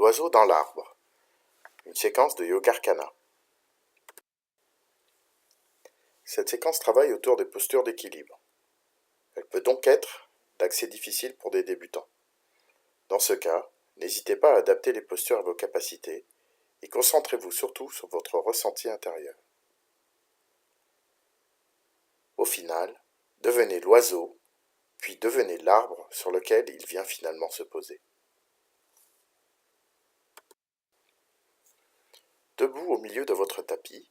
l'oiseau dans l'arbre. Une séquence de Yogarkana. Cette séquence travaille autour des postures d'équilibre. Elle peut donc être d'accès difficile pour des débutants. Dans ce cas, n'hésitez pas à adapter les postures à vos capacités et concentrez-vous surtout sur votre ressenti intérieur. Au final, devenez l'oiseau, puis devenez l'arbre sur lequel il vient finalement se poser. Debout au milieu de votre tapis,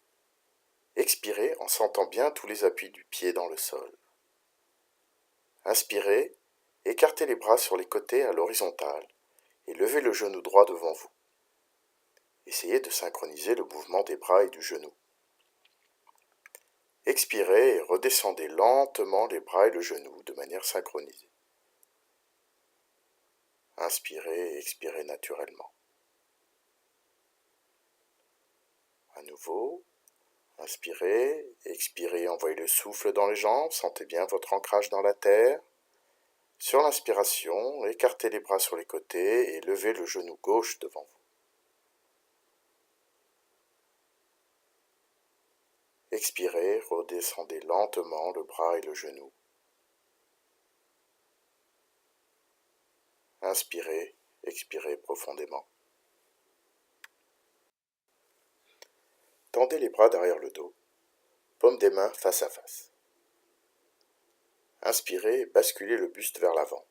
expirez en sentant bien tous les appuis du pied dans le sol. Inspirez, écartez les bras sur les côtés à l'horizontale et levez le genou droit devant vous. Essayez de synchroniser le mouvement des bras et du genou. Expirez et redescendez lentement les bras et le genou de manière synchronisée. Inspirez et expirez naturellement. À nouveau, inspirez, expirez, envoyez le souffle dans les jambes, sentez bien votre ancrage dans la terre. Sur l'inspiration, écartez les bras sur les côtés et levez le genou gauche devant vous. Expirez, redescendez lentement le bras et le genou. Inspirez, expirez profondément. Tendez les bras derrière le dos, paume des mains face à face. Inspirez et basculez le buste vers l'avant.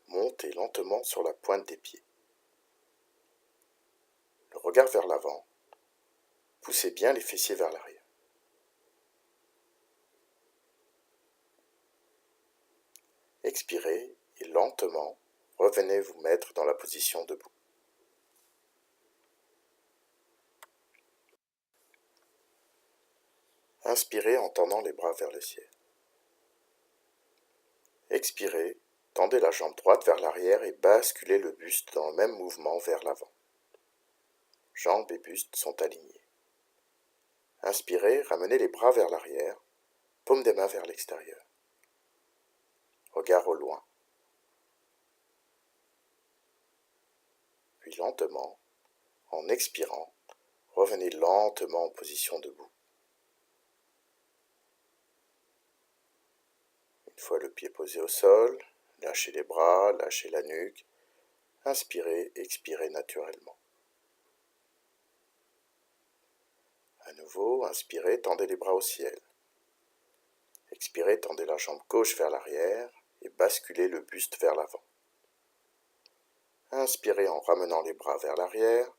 Montez lentement sur la pointe des pieds. Le regard vers l'avant. Poussez bien les fessiers vers l'arrière. Expirez et lentement, revenez vous mettre dans la position debout. Inspirez en tendant les bras vers le ciel. Expirez, tendez la jambe droite vers l'arrière et basculez le buste dans le même mouvement vers l'avant. Jambes et buste sont alignés. Inspirez, ramenez les bras vers l'arrière, paume des mains vers l'extérieur. Regard au loin. Puis lentement, en expirant, revenez lentement en position debout. Une fois le pied posé au sol, lâchez les bras, lâchez la nuque. Inspirez, expirez naturellement. À nouveau, inspirez, tendez les bras au ciel. Expirez, tendez la jambe gauche vers l'arrière et basculez le buste vers l'avant. Inspirez en ramenant les bras vers l'arrière,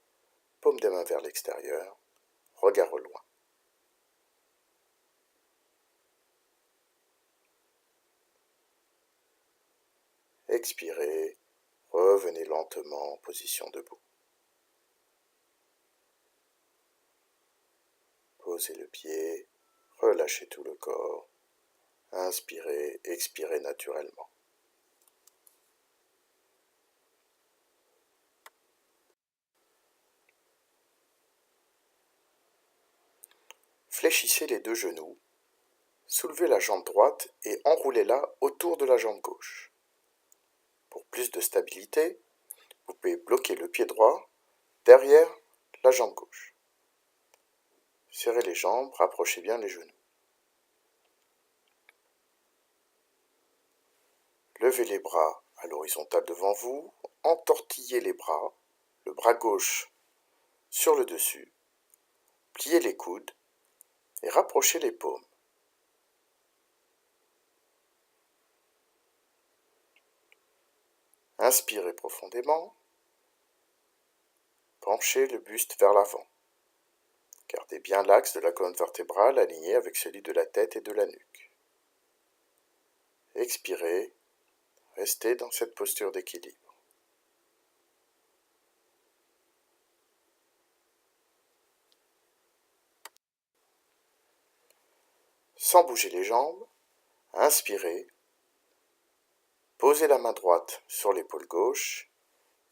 paume des mains vers l'extérieur, regard au loin. Expirez, revenez lentement en position debout. Posez le pied, relâchez tout le corps. Inspirez, expirez naturellement. Fléchissez les deux genoux, soulevez la jambe droite et enroulez-la autour de la jambe gauche. Pour plus de stabilité, vous pouvez bloquer le pied droit derrière la jambe gauche. Serrez les jambes, rapprochez bien les genoux. Levez les bras à l'horizontale devant vous, entortillez les bras, le bras gauche sur le dessus, pliez les coudes et rapprochez les paumes. Inspirez profondément, penchez le buste vers l'avant. Gardez bien l'axe de la colonne vertébrale aligné avec celui de la tête et de la nuque. Expirez, restez dans cette posture d'équilibre. Sans bouger les jambes, inspirez, posez la main droite sur l'épaule gauche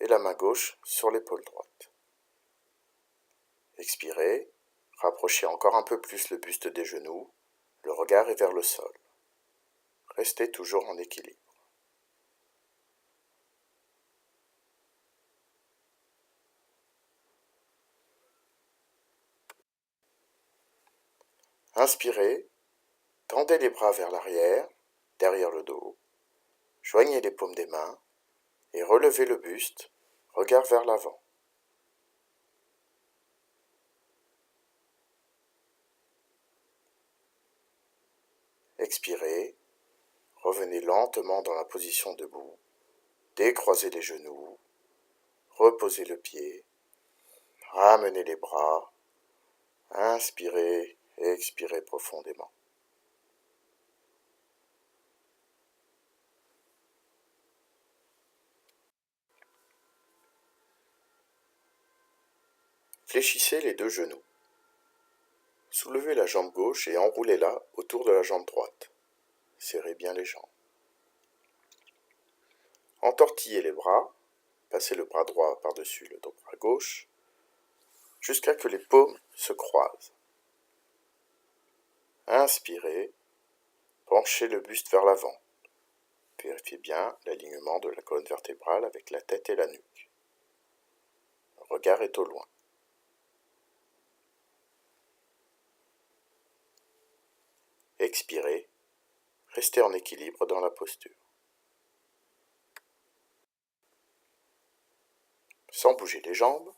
et la main gauche sur l'épaule droite. Expirez, rapprochez encore un peu plus le buste des genoux, le regard est vers le sol. Restez toujours en équilibre. Inspirez, tendez les bras vers l'arrière, derrière le dos. Joignez les paumes des mains et relevez le buste, regard vers l'avant. Expirez, revenez lentement dans la position debout, décroisez les genoux, reposez le pied, ramenez les bras, inspirez et expirez profondément. Fléchissez les deux genoux. Soulevez la jambe gauche et enroulez-la autour de la jambe droite. Serrez bien les jambes. Entortillez les bras, passez le bras droit par-dessus le bras gauche, jusqu'à ce que les paumes se croisent. Inspirez, penchez le buste vers l'avant. Vérifiez bien l'alignement de la colonne vertébrale avec la tête et la nuque. Le regard est au loin. Expirez, restez en équilibre dans la posture. Sans bouger les jambes,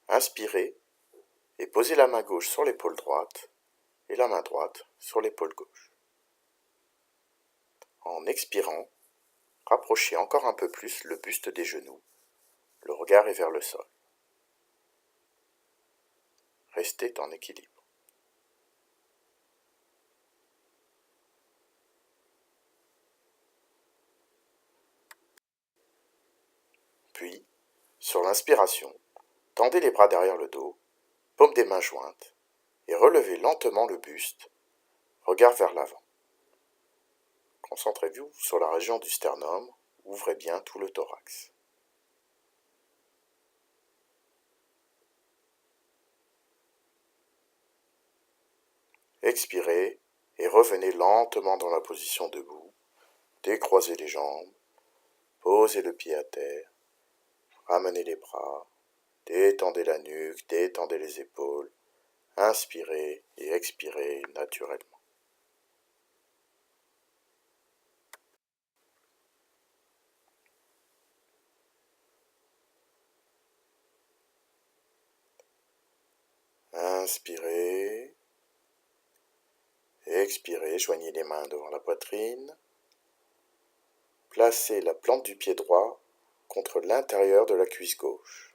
inspirez et posez la main gauche sur l'épaule droite et la main droite sur l'épaule gauche. En expirant, rapprochez encore un peu plus le buste des genoux. Le regard est vers le sol. Restez en équilibre. Puis, sur l'inspiration, tendez les bras derrière le dos, paumes des mains jointes, et relevez lentement le buste, regard vers l'avant. Concentrez-vous sur la région du sternum, ouvrez bien tout le thorax. Expirez et revenez lentement dans la position debout, décroisez les jambes, posez le pied à terre, ramenez les bras, détendez la nuque, détendez les épaules, inspirez et expirez naturellement. Inspirez, expirez, joignez les mains devant la poitrine, placez la plante du pied droit contre l'intérieur de la cuisse gauche.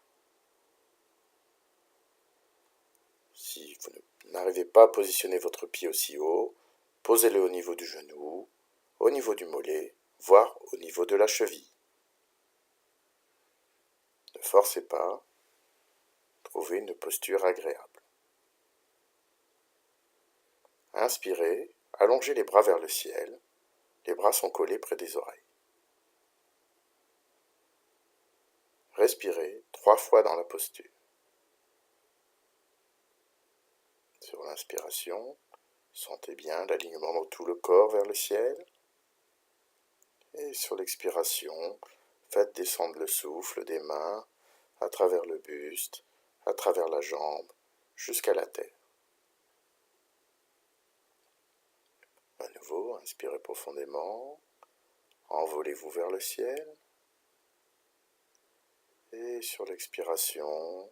Si vous n'arrivez pas à positionner votre pied aussi haut, posez-le au niveau du genou, au niveau du mollet, voire au niveau de la cheville. Ne forcez pas, trouvez une posture agréable. Inspirez, allongez les bras vers le ciel, les bras sont collés près des oreilles. Respirez 3 fois dans la posture. Sur l'inspiration, sentez bien l'alignement de tout le corps vers le ciel. Et sur l'expiration, faites descendre le souffle des mains à travers le buste, à travers la jambe, jusqu'à la terre. À nouveau, inspirez profondément, envolez-vous vers le ciel. Et sur l'expiration,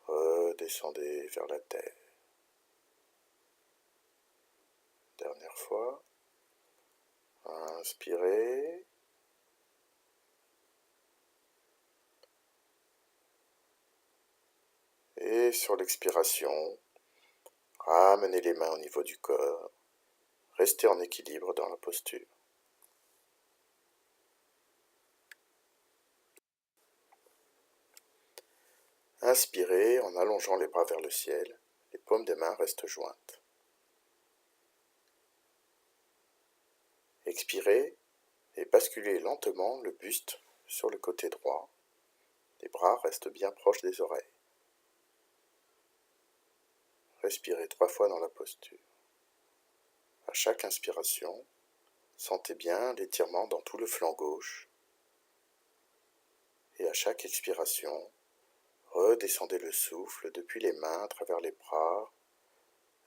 redescendez vers la terre. Dernière fois. Inspirez. Et sur l'expiration, ramenez les mains au niveau du corps. Restez en équilibre dans la posture. Inspirez en allongeant les bras vers le ciel. Les paumes des mains restent jointes. Expirez et basculez lentement le buste sur le côté droit. Les bras restent bien proches des oreilles. Respirez 3 fois dans la posture. À chaque inspiration, sentez bien l'étirement dans tout le flanc gauche. Et à chaque expiration, redescendez le souffle depuis les mains à travers les bras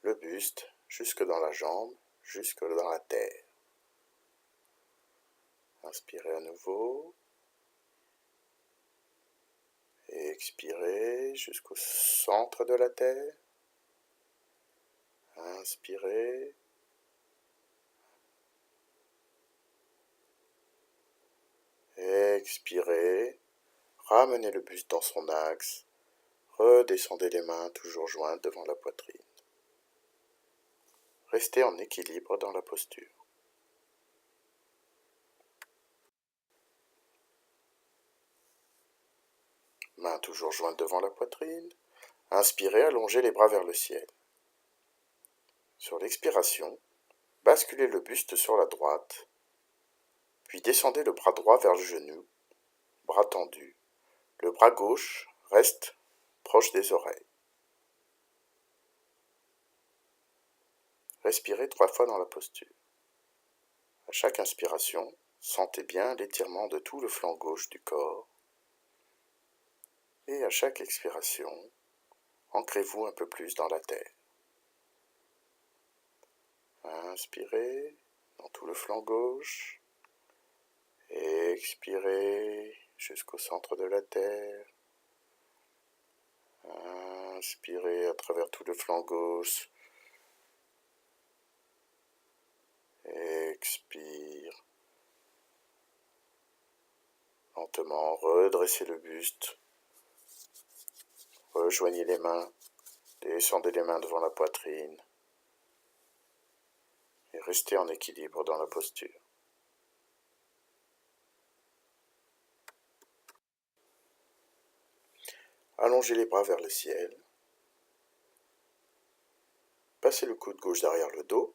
le buste jusque dans la jambe, jusque dans la terre. Inspirez à nouveau. Et expirez jusqu'au centre de la terre. Inspirez. Expirez. Ramenez le buste dans son axe. Redescendez les mains toujours jointes devant la poitrine. Restez en équilibre dans la posture. Mains toujours jointes devant la poitrine. Inspirez, allongez les bras vers le ciel. Sur l'expiration, basculez le buste sur la droite, puis descendez le bras droit vers le genou, bras tendu. Le bras gauche reste proche des oreilles. Respirez 3 fois dans la posture. À chaque inspiration, sentez bien l'étirement de tout le flanc gauche du corps. Et à chaque expiration, ancrez-vous un peu plus dans la terre. Inspirez dans tout le flanc gauche. Expirez jusqu'au centre de la terre. Inspirez à travers tout le flanc gauche. Expire. Lentement, redressez le buste. Rejoignez les mains. Descendez les mains devant la poitrine. Et restez en équilibre dans la posture. Allongez les bras vers le ciel. Passez le coude gauche derrière le dos,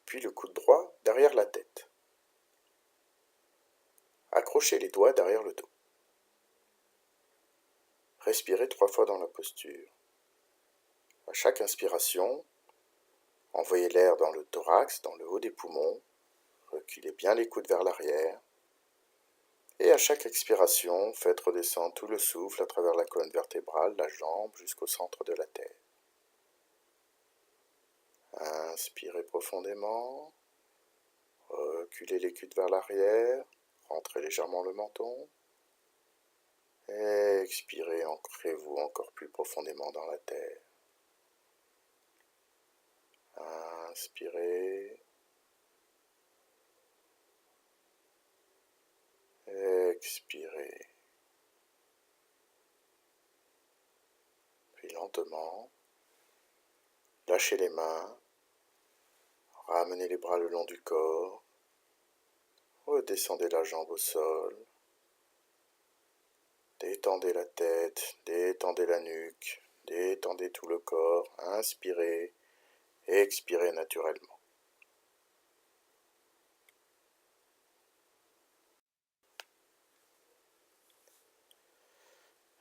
puis le coude droit derrière la tête. Accrochez les doigts derrière le dos. Respirez 3 fois dans la posture. À chaque inspiration, envoyez l'air dans le thorax, dans le haut des poumons. Reculez bien les coudes vers l'arrière. Et à chaque expiration, faites redescendre tout le souffle à travers la colonne vertébrale, la jambe, jusqu'au centre de la terre. Inspirez profondément. Reculez les culs vers l'arrière. Rentrez légèrement le menton. Expirez, ancrez-vous encore plus profondément dans la terre. Inspirez. Expirez. Puis lentement, lâchez les mains. Ramenez les bras le long du corps. Redescendez la jambe au sol. Détendez la tête, détendez la nuque, détendez tout le corps. Inspirez, expirez naturellement.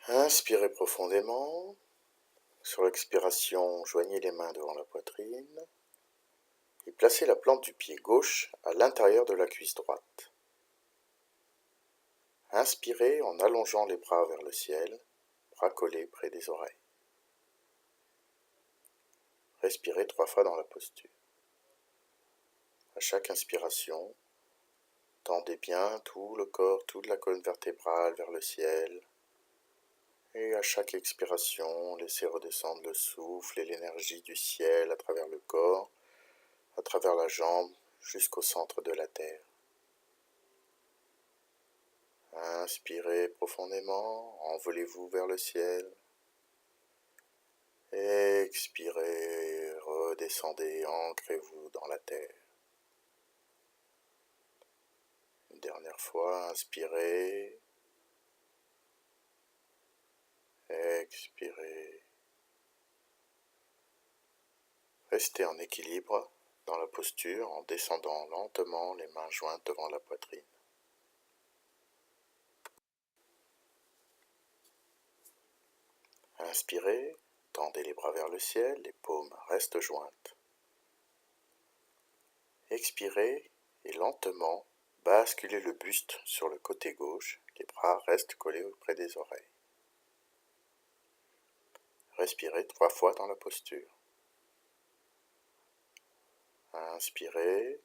Inspirez profondément. Sur l'expiration, joignez les mains devant la poitrine et placez la plante du pied gauche à l'intérieur de la cuisse droite. Inspirez en allongeant les bras vers le ciel, bras collés près des oreilles. Respirez 3 fois dans la posture. À chaque inspiration, tendez bien tout le corps, toute la colonne vertébrale vers le ciel. Et à chaque expiration, laissez redescendre le souffle et l'énergie du ciel à travers le corps, à travers la jambe, jusqu'au centre de la terre. Inspirez profondément, envolez-vous vers le ciel. Expirez, redescendez, ancrez-vous dans la terre. Une dernière fois, inspirez. Expirez. Restez en équilibre dans la posture en descendant lentement les mains jointes devant la poitrine. Inspirez, tendez les bras vers le ciel, les paumes restent jointes. Expirez et lentement basculez le buste sur le côté gauche, les bras restent collés auprès des oreilles. Respirez 3 fois dans la posture. Inspirez.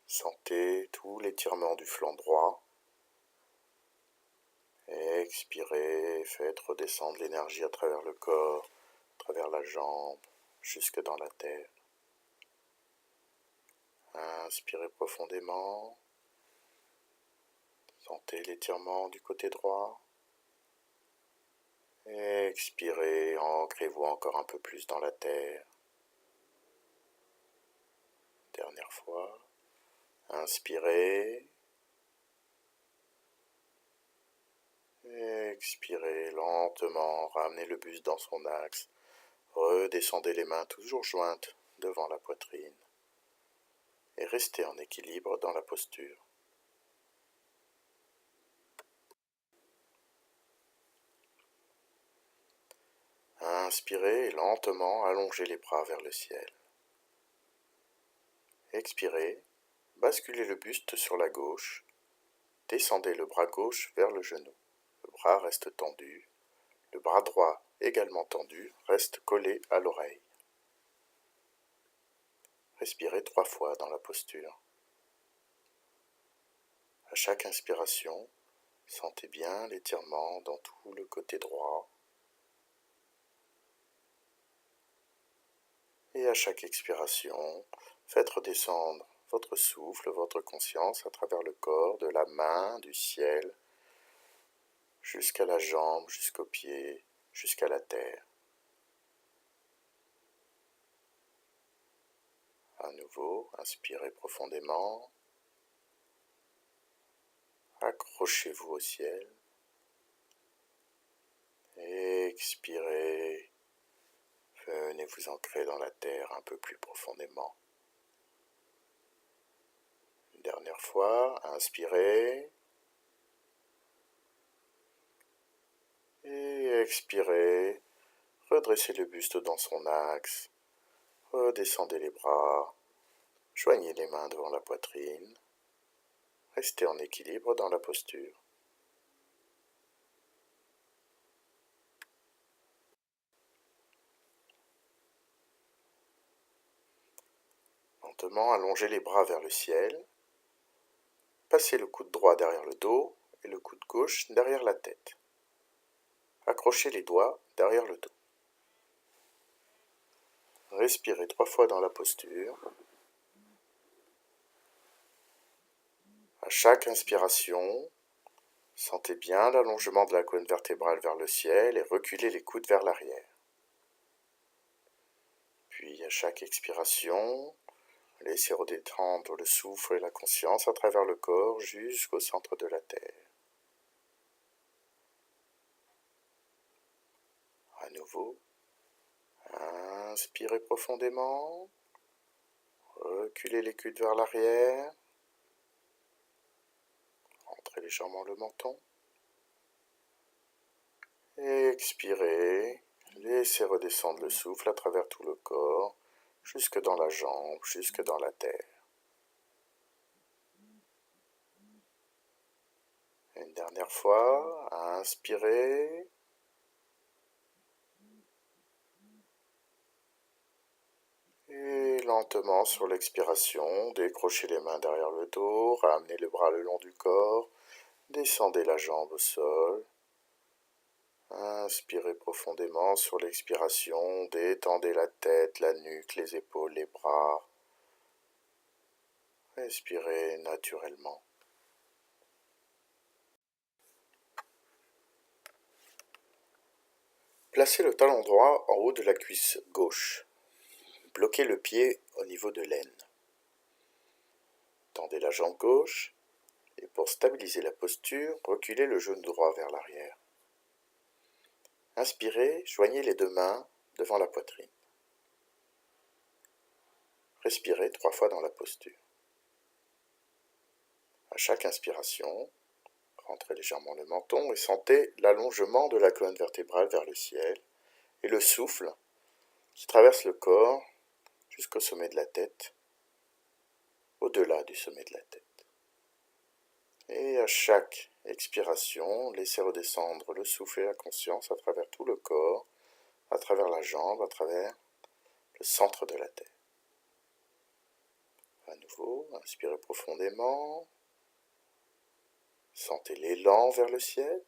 Sentez tout l'étirement du flanc droit. Expirez, faites redescendre l'énergie à travers le corps, à travers la jambe, jusque dans la terre. Inspirez profondément. Sentez l'étirement du côté droit. Expirez, ancrez-vous encore un peu plus dans la terre. Dernière fois. Inspirez. Expirez lentement, ramenez le buste dans son axe. Redescendez les mains toujours jointes devant la poitrine. Et restez en équilibre dans la posture. Inspirez et lentement allongez les bras vers le ciel. Expirez, basculez le buste sur la gauche. Descendez le bras gauche vers le genou. Le bras reste tendu. Le bras droit, également tendu, reste collé à l'oreille. Respirez 3 fois dans la posture. À chaque inspiration, sentez bien l'étirement dans tout le côté droit. Et à chaque expiration, faites redescendre votre souffle, votre conscience à travers le corps, de la main, du ciel, jusqu'à la jambe, jusqu'au pied, jusqu'à la terre. À nouveau, inspirez profondément. Accrochez-vous au ciel. Expirez. Venez vous ancrer dans la terre un peu plus profondément. Une dernière fois, inspirez. Et expirez. Redressez le buste dans son axe. Redescendez les bras. Joignez les mains devant la poitrine. Restez en équilibre dans la posture. Lentement, allongez les bras vers le ciel. Passez le coude droit derrière le dos et le coude gauche derrière la tête. Accrochez les doigts derrière le dos. Respirez 3 fois dans la posture. À chaque inspiration, sentez bien l'allongement de la colonne vertébrale vers le ciel et reculez les coudes vers l'arrière. Puis à chaque expiration, laissez redescendre le souffle et la conscience à travers le corps jusqu'au centre de la terre. À nouveau, inspirez profondément, reculez les coudes vers l'arrière, rentrez légèrement le menton. Expirez, laissez redescendre le souffle à travers tout le corps, jusque dans la jambe, jusque dans la terre. Une dernière fois, inspirez. Et lentement sur l'expiration, décrochez les mains derrière le dos, ramenez le bras le long du corps, descendez la jambe au sol. Inspirez profondément sur l'expiration, détendez la tête, la nuque, les épaules, les bras. Respirez naturellement. Placez le talon droit en haut de la cuisse gauche. Bloquez le pied au niveau de l'aine. Tendez la jambe gauche et pour stabiliser la posture, reculez le genou droit vers l'arrière. Inspirez, joignez les 2 mains devant la poitrine. Respirez 3 fois dans la posture. À chaque inspiration, rentrez légèrement le menton et sentez l'allongement de la colonne vertébrale vers le ciel et le souffle qui traverse le corps jusqu'au sommet de la tête, au-delà du sommet de la tête. Et à chaque expiration, laissez redescendre le souffle et la conscience à travers tout le corps, à travers la jambe, à travers le centre de la Terre. À nouveau, inspirez profondément. Sentez l'élan vers le ciel.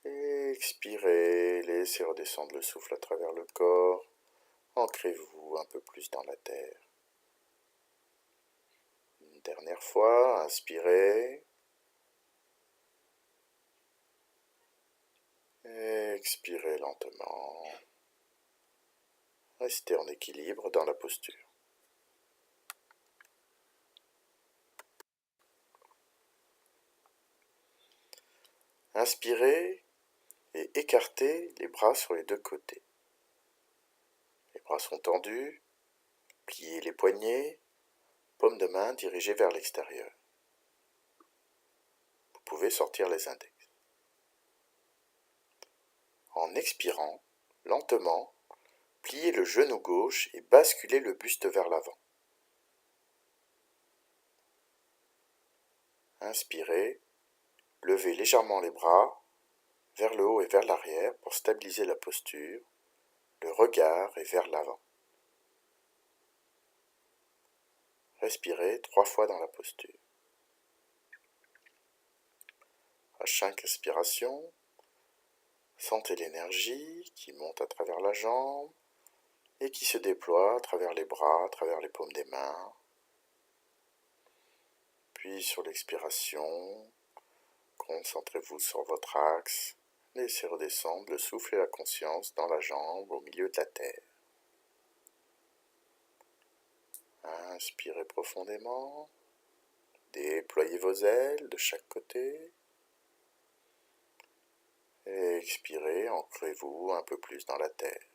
Et expirez, laissez redescendre le souffle à travers le corps. Ancrez-vous un peu plus dans la terre. Une dernière fois, inspirez. Expirez lentement. Restez en équilibre dans la posture. Inspirez et écartez les bras sur les deux côtés. Les bras sont tendus, pliez les poignets, paumes de main dirigées vers l'extérieur. Vous pouvez sortir les index. En expirant, lentement, pliez le genou gauche et basculez le buste vers l'avant. Inspirez, levez légèrement les bras vers le haut et vers l'arrière pour stabiliser la posture. Le regard est vers l'avant. Respirez 3 fois dans la posture. À chaque inspiration, sentez l'énergie qui monte à travers la jambe et qui se déploie à travers les bras, à travers les paumes des mains. Puis sur l'expiration, concentrez-vous sur votre axe. Laissez redescendre le souffle et la conscience dans la jambe au milieu de la terre. Inspirez profondément. Déployez vos ailes de chaque côté. Et expirez, ancrez-vous un peu plus dans la terre.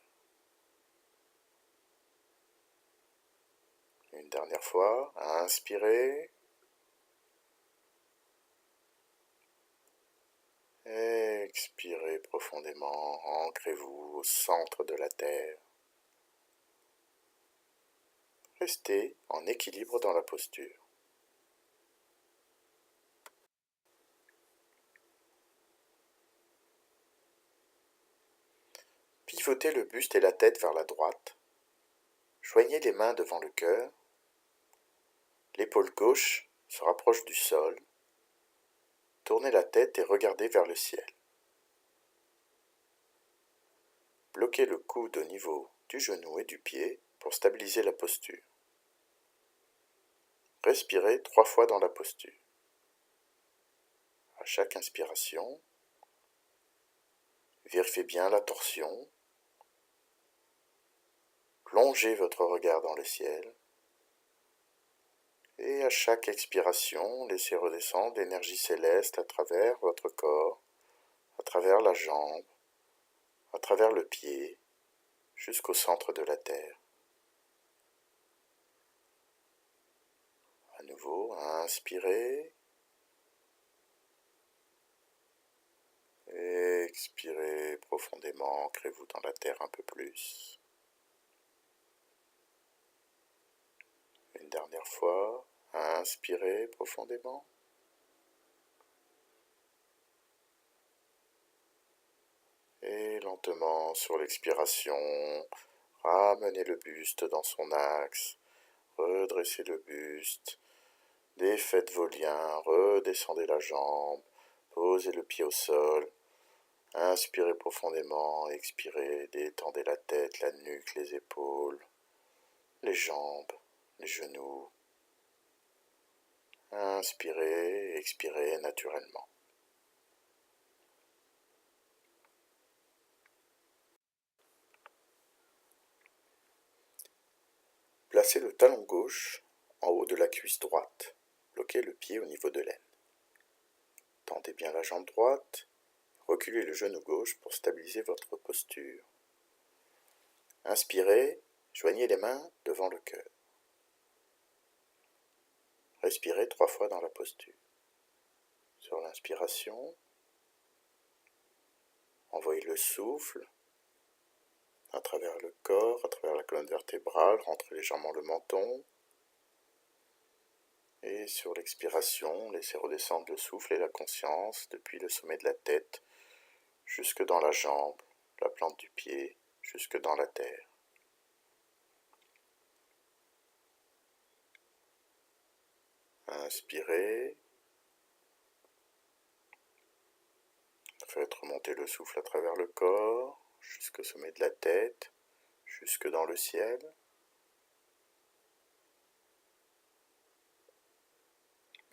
Une dernière fois, inspirez. Expirez profondément, ancrez-vous au centre de la terre. Restez en équilibre dans la posture. Pivotez le buste et la tête vers la droite. Joignez les mains devant le cœur. L'épaule gauche se rapproche du sol. Tournez la tête et regardez vers le ciel. Bloquez le coude au niveau du genou et du pied pour stabiliser la posture. Respirez 3 fois dans la posture. À chaque inspiration, vérifiez bien la torsion. Plongez votre regard dans le ciel. Et à chaque expiration, laissez redescendre l'énergie céleste à travers votre corps, à travers la jambe, à travers le pied, jusqu'au centre de la terre. À nouveau, inspirez. Expirez profondément, ancrez-vous dans la terre un peu plus. Une dernière fois, inspirez profondément. Et lentement, sur l'expiration, ramenez le buste dans son axe, redressez le buste, défaites vos liens, redescendez la jambe, posez le pied au sol, inspirez profondément, expirez, détendez la tête, la nuque, les épaules, les jambes, les genoux. Inspirez, expirez naturellement. Placez le talon gauche en haut de la cuisse droite. Bloquez le pied au niveau de l'aine. Tendez bien la jambe droite. Reculez le genou gauche pour stabiliser votre posture. Inspirez, joignez les mains devant le cœur. Respirez 3 fois dans la posture. Sur l'inspiration, envoyez le souffle à travers le corps, à travers la colonne vertébrale, rentrez légèrement le menton. Et sur l'expiration, laissez redescendre le souffle et la conscience depuis le sommet de la tête jusque dans la jambe, la plante du pied, jusque dans la terre. Inspirez. Faites remonter le souffle à travers le corps, jusqu'au sommet de la tête, jusque dans le ciel.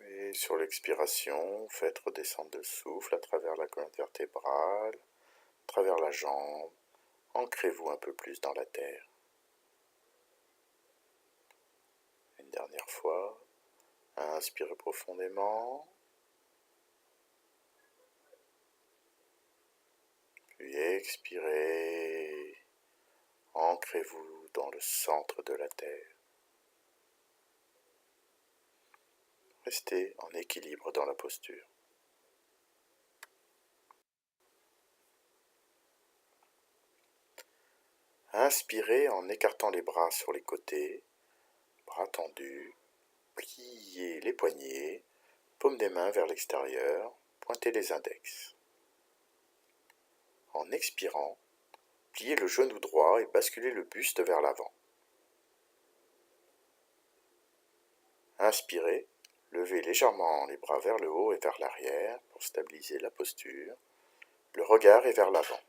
Et sur l'expiration, faites redescendre le souffle à travers la colonne vertébrale, à travers la jambe. Ancrez-vous un peu plus dans la terre. Une dernière fois, inspirez profondément. Puis expirez. Ancrez-vous dans le centre de la terre. Restez en équilibre dans la posture. Inspirez en écartant les bras sur les côtés, bras tendus, pliez les poignets, paume des mains vers l'extérieur, pointez les index. En expirant, pliez le genou droit et basculez le buste vers l'avant. Inspirez, levez légèrement les bras vers le haut et vers l'arrière pour stabiliser la posture. Le regard est vers l'avant.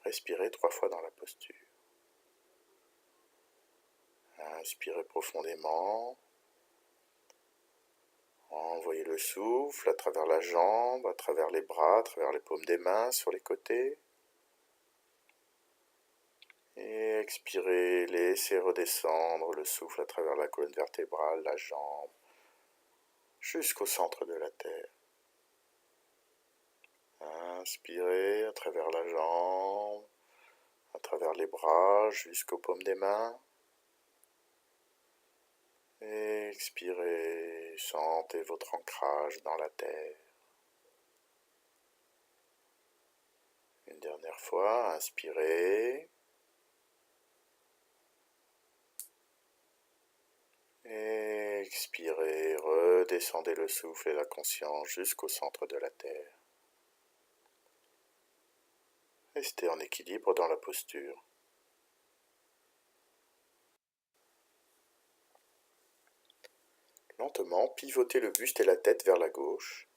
Respirez 3 fois dans la posture. Inspirez profondément. Envoyez le souffle à travers la jambe, à travers les bras, à travers les paumes des mains, sur les côtés. Et expirez, laissez redescendre le souffle à travers la colonne vertébrale, la jambe, jusqu'au centre de la terre. Inspirez à travers la jambe, à travers les bras, jusqu'aux paumes des mains. Et expirez, sentez votre ancrage dans la terre. Une dernière fois, inspirez. Et expirez, redescendez le souffle et la conscience jusqu'au centre de la terre. Restez en équilibre dans la posture. Lentement, pivotez le buste et la tête vers la gauche.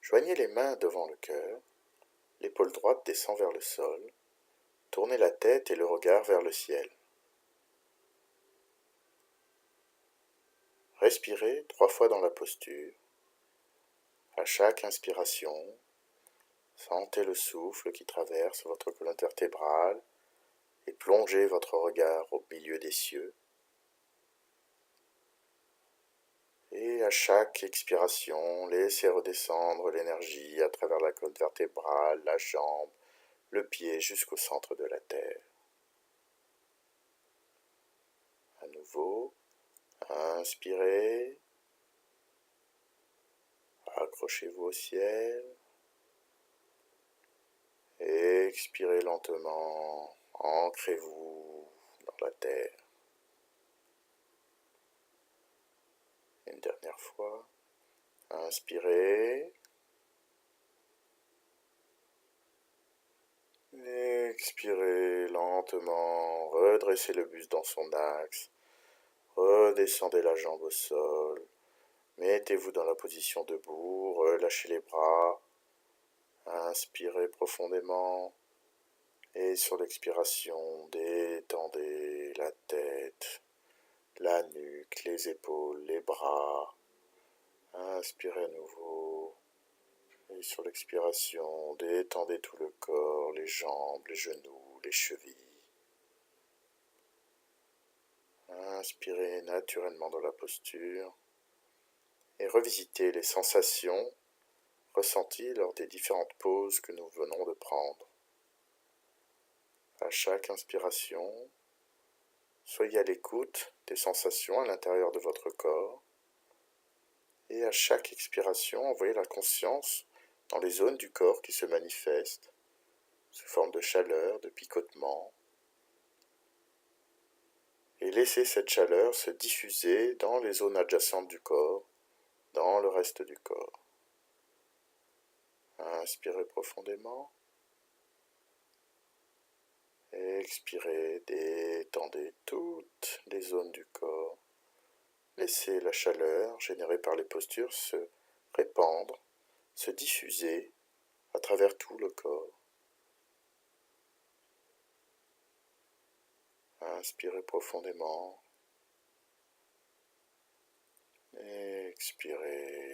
Joignez les mains devant le cœur. L'épaule droite descend vers le sol. Tournez la tête et le regard vers le ciel. Respirez 3 fois dans la posture. À chaque inspiration, sentez le souffle qui traverse votre colonne vertébrale et plongez votre regard au milieu des cieux. Et à chaque expiration, laissez redescendre l'énergie à travers la colonne vertébrale, la jambe, le pied jusqu'au centre de la terre. À nouveau, inspirez, accrochez-vous au ciel, expirez lentement, ancrez-vous dans la terre. Une dernière fois, inspirez, expirez lentement, redressez le buste dans son axe, redescendez la jambe au sol, mettez-vous dans la position debout, relâchez les bras, inspirez profondément et sur l'expiration, détendez la tête, la nuque, les épaules, les bras. Inspirez à nouveau et sur l'expiration, détendez tout le corps, les jambes, les genoux, les chevilles. Inspirez naturellement dans la posture et revisitez les sensations ressenties lors des différentes pauses que nous venons de prendre. À chaque inspiration, soyez à l'écoute des sensations à l'intérieur de votre corps et à chaque expiration, envoyez la conscience dans les zones du corps qui se manifestent sous forme de chaleur, de picotement, et laissez cette chaleur se diffuser dans les zones adjacentes du corps, dans le reste du corps. Inspirez profondément. Expirez, détendez toutes les zones du corps. Laissez la la chaleur générée par les postures se répandre, se diffuser à travers tout le corps. Inspirez profondément. Expirez.